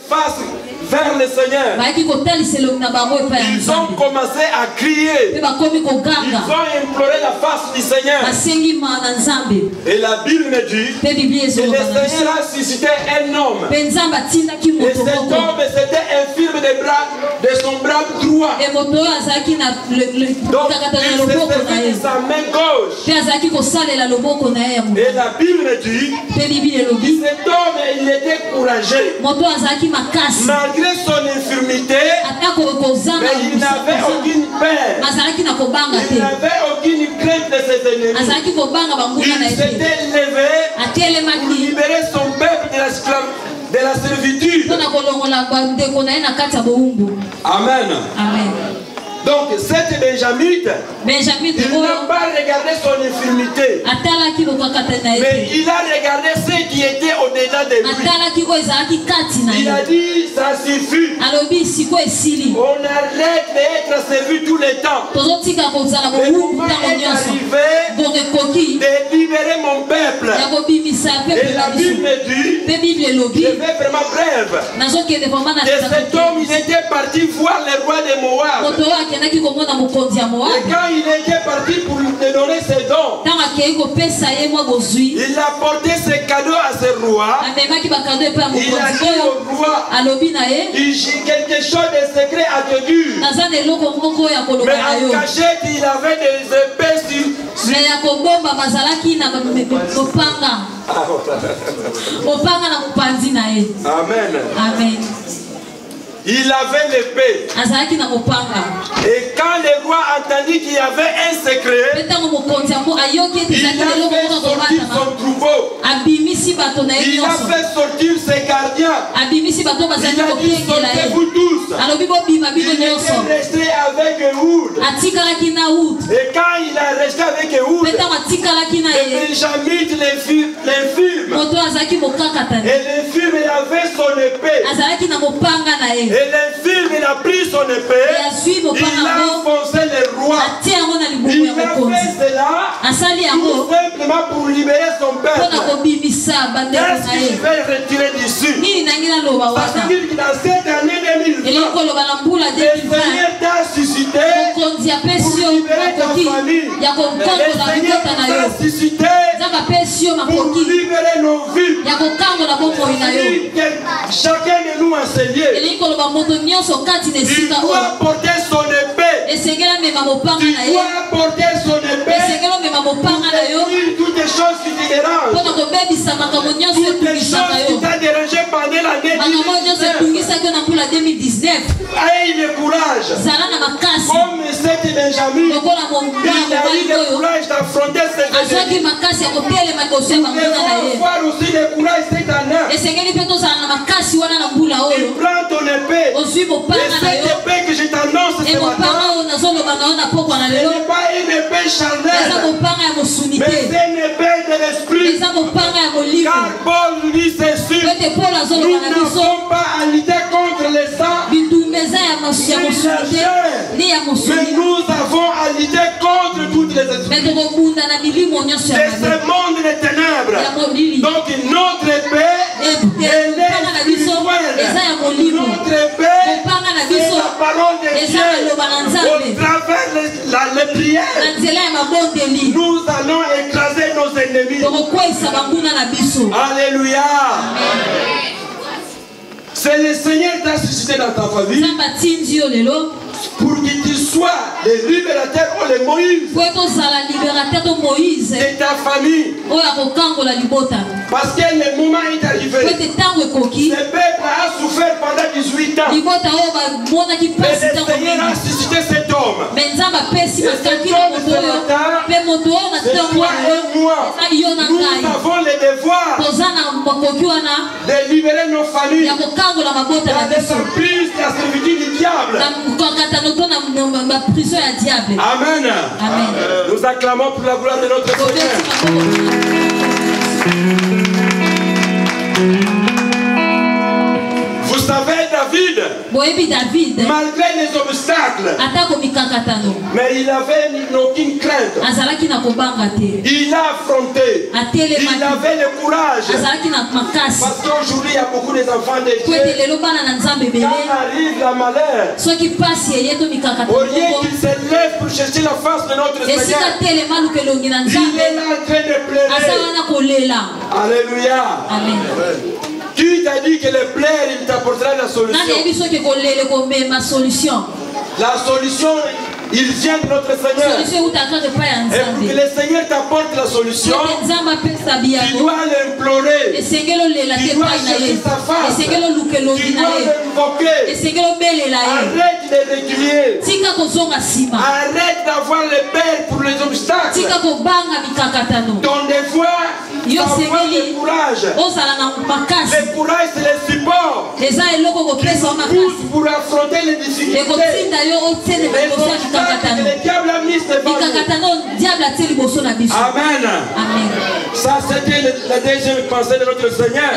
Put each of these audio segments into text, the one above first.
face vers le Seigneur. Ils ont commencé à crier. Ils ont imploré la face du Seigneur. Et la Bible me dit que le Seigneur a suscité un homme. Et cet homme c'était infirme de son bras droit. Donc il se servait de sa main gauche. Et la Bible me dit que cet homme il était courageux. Malgré son infirmité, mais il n'avait aucune peur. Il n'avait aucune crainte de ses ennemis. Il s'était levé pour libérer son peuple de la servitude. Amen. Amen. Donc, cette Benjamite, il n'a pas regardé son infirmité, mais il a regardé ce qui était au-delà de lui. Il a dit, ça suffit. On arrête d'être servi tout le temps. Le moment est arrivé de libérer mon peuple. Et la Bible me dit, je vais vraiment bref, que cet homme, il était parti voir le roi de Moab. Et quand il était parti pour lui donner ses dons, il a porté ses cadeaux à ce roi. Il a dit au roi, j'ai quelque chose de secret à te dire. Mais en cachette, il avait des épées sur... Amen. Amen. Il avait l'épée. Et quand le roi entendit qu'il y avait un secret, il a fait sortir son troupeau. Il a fait sortir ses gardiens. Il a dit sortez-vous tous. Il était resté avec Ehud. Et quand il a resté avec Ehud, le Benjamite l'infirme. Et l'infirme avait son épée. Et l'infirme il a pris son épée, il a enfoncé le roi. Il a fait cela tout simplement pour libérer son peuple. Qu'est-ce qu'il va retirer d'ici? Ça veut dire que dans cette année 2020, le Seigneur t'a suscité pour libérer ta famille. Le Seigneur t'a suscité pour libérer nos vies. Chacun de nous enseigner. Il doit porter son épée. Tu dois porter son épée et dire toutes les choses qui te dérangent. Toutes les choses qui t'ont dérangé pendant l'année 2019. Aie le courage. Comme cette Benjamin, il a eu le courage d'affronter ses ennemis. Nous devons avoir aussi le courage cette année. Il prend ton épée. Et cette épée que je t'annonce ce matin, ce n'est pas une épée charnelle, mais c'est une épée de l'esprit. Car Paul dit ceci, nous n'avons pas à lutter contre les sangs, mais nous avons à lutter contre toutes les esprits de ce monde des ténèbres. Donc notre épée, elle est spirituelle. Notre épée, c'est la parole de Dieu. Au travers les prières, nous allons écraser nos ennemis. Alléluia. C'est le Seigneur qui t'a suscité dans ta famille pour que tu sois le libérateur ou le Moïse de ta famille. Parce que le moment est arrivé. Ce peuple a souffert pendant 18 ans. Et le Seigneur a suscité cet homme. Et cet homme ce matin, c'est toi et moi. Nous avons le devoir de libérer nos familles de les emprises de la servitude du diable. Amen. Nous acclamons pour la gloire de notre Seigneur. Vous savez, David, malgré les obstacles, mais il avait aucune crainte. Il a affronté. Il avait le courage. Parce qu'aujourd'hui, il y a beaucoup d'enfants de Dieu. Quand arrive la malheur, au lieu qu'il se lève pour chercher la face de notre Seigneur, il est là en train de pleurer. Alléluia. Amen. Qui t'a dit que le plaire, il t'apportera la solution? La solution, il vient de notre Seigneur. Et pour que le Seigneur t'apporte la solution, tu dois l'implorer. Tu dois chercher sa face. Tu dois l'invoquer. Arrête de reculer. Arrête d'avoir le père pour les obstacles. Ton devoir, c'est avoir le courage. Le courage, c'est le support. Qui pousse pour affronter les difficultés. Les obstacles que le diable a mis devant nous. Amen. Ça, c'était la deuxième pensée de notre Seigneur.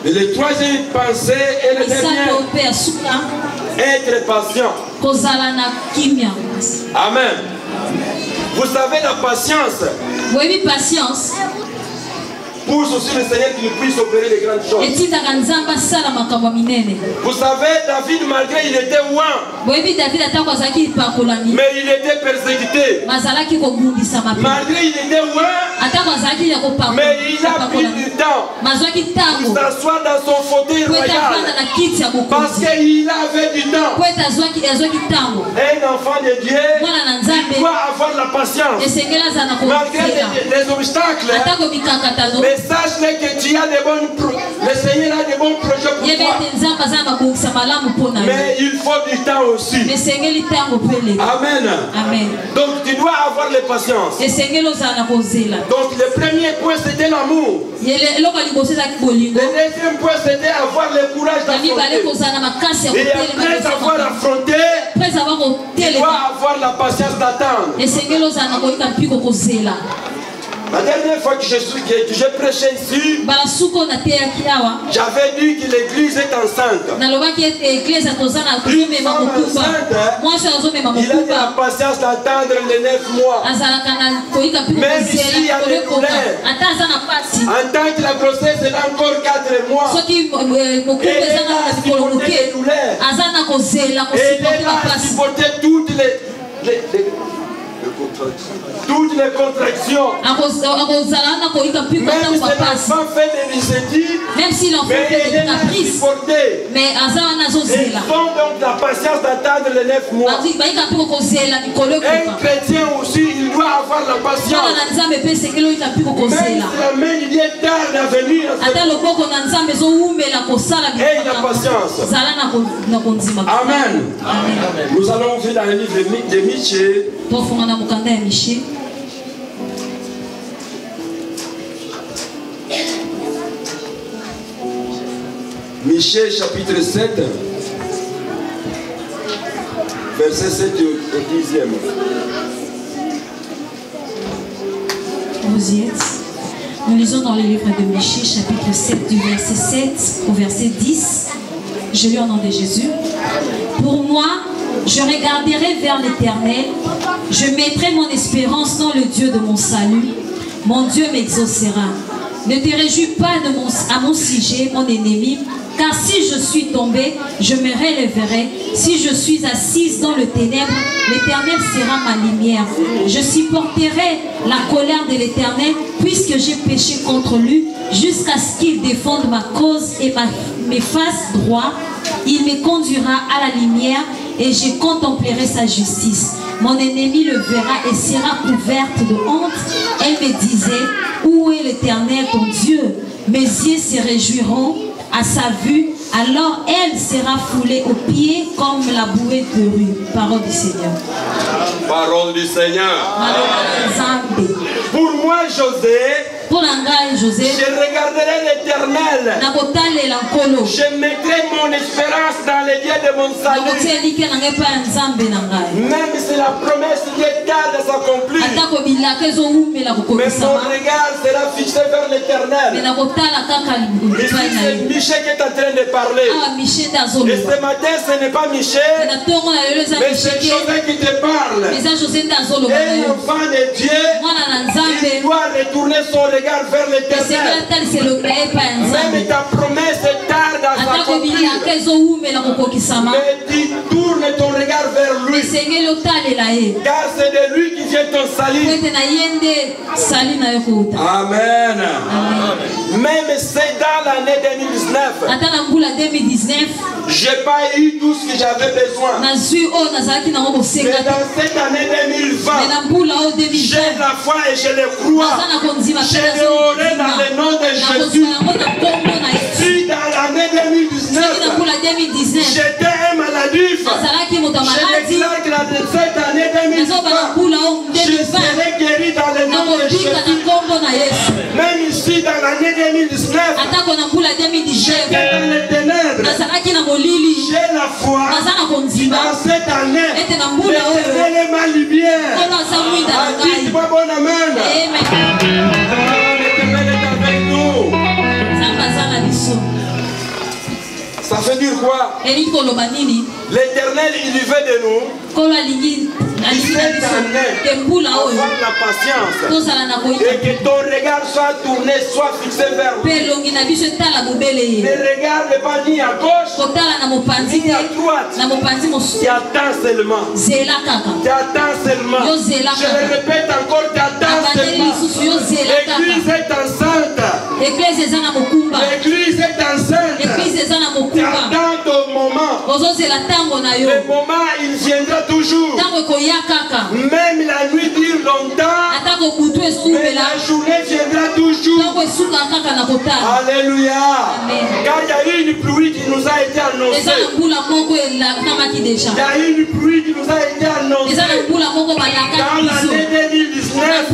Et la troisième pensée est la dernière. Être patient. Amen. Vous savez, la patience. Oui, patience. Pousse aussi le Seigneur qu'il puisse opérer les grandes choses. Vous savez, David, malgré il était loin, mais il était persécuté. Malgré il était loin, mais il a pris du temps pour s'asseoir dans son fauteuil royal. Parce qu'il avait du temps. Un enfant de Dieu, il doit avoir la patience. Malgré les obstacles. Mais sache que tu as des bons projets. Le Seigneur a des bons projets pour toi. Mais il faut du temps aussi. Amen. Donc tu dois avoir la patience. Donc le premier point c'était l'amour. Le deuxième point c'était avoir le courage d'affronter. Et après avoir affronté, tu dois avoir la patience d'attendre. La dernière fois que j'ai prêché ici, j'avais dit que l'église est enceinte. Une femme enceinte, il a de la patience d'attendre les 9 mois. Même s'il y a des douleurs, en tant que la grossesse est encore 4 mois, elle est là à supporter les douleurs. Elle est là à supporter toutes les contractions. Même si l'enfant fait des caprices, mais il faut donc la patience d'attendre les 9 mois. Un chrétien aussi, il doit avoir la patience. Même si la main du Dieu tarde à venir, et la patience. Amen. Nous allons ouvrir dans le livre de Michée. Michée chapitre 7, verset 7 au 10e. Vous y êtes. Nous lisons dans le livre de Michée chapitre 7 du verset 7 au verset 10. Je lis au nom de Jésus. Pour moi, je regarderai vers l'Éternel, je mettrai mon espérance dans le Dieu de mon salut. Mon Dieu m'exaucera. Ne te réjouis pas à mon sujet, mon ennemi, car si je suis tombé, je me relèverai. Si je suis assise dans le ténèbre, l'Éternel sera ma lumière. Je supporterai la colère de l'Éternel, puisque j'ai péché contre lui, jusqu'à ce qu'il défende ma cause et me fasse droit. Il me conduira à la lumière et je contemplerai sa justice. Mon ennemi le verra et sera couverte de honte. Elle me disait, où est l'Éternel ton Dieu? Mes yeux se réjouiront à sa vue, alors elle sera foulée aux pieds comme la bouée de rue. Parole du Seigneur. Parole du Seigneur. Pour moi, José, je regarderai l'Éternel l'éternel. Je mettrai mon espérance dans les dieux de mon salut. Même si la promesse est tarde à s'accomplir, mais mon regard sera fixé vers l'éternel. C'est Michel qui est en train de parler. Et ce matin, ce n'est pas Michel, mais c'est José qui te parle. Et l'enfant de Dieu, il doit retourner son regard vers l'éternel. Même ta promesse tarde à s'accomplir, mais tu tournes ton regard vers lui, car c'est de lui qui vient ton salut. Amen. Même c'est dans l'année 2019, j'ai pas eu tout ce que j'avais besoin. Mais dans cette année 2020, j'ai la foi et je le crois. Je l'aurai dans le nom de Jésus. Si dans l'année 2019, j'étais un maladif, je déclare que dans cette année 2020, je serai guéri dans le nom de Jésus. Même ici dans l'année 2019, j'étais dans les ténèbres. J'ai la foi dans cette année. L'éternel est ma lumière. Dites-moi bon amen. L'éternel est avec nous. Ça veut dire quoi? L'éternel, il veut de nous. Il fait avoir la patience. Et que ton regard soit tourné, soit fixé vers lui. Ne regarde pas ni à gauche, ni à droite. Tu attends seulement. Tu attends seulement. Je le répète encore, tu attends seulement. L'église est enceinte. L'église est enceinte. Tu attends ton moment. Le moment, il viendra toujours. Même la nuit dure longtemps, mais la journée viendra toujours. Alléluia. Car il y a eu une pluie qui nous a été annoncée. Il y a eu une pluie qui nous a été annoncée dans l'année 2019.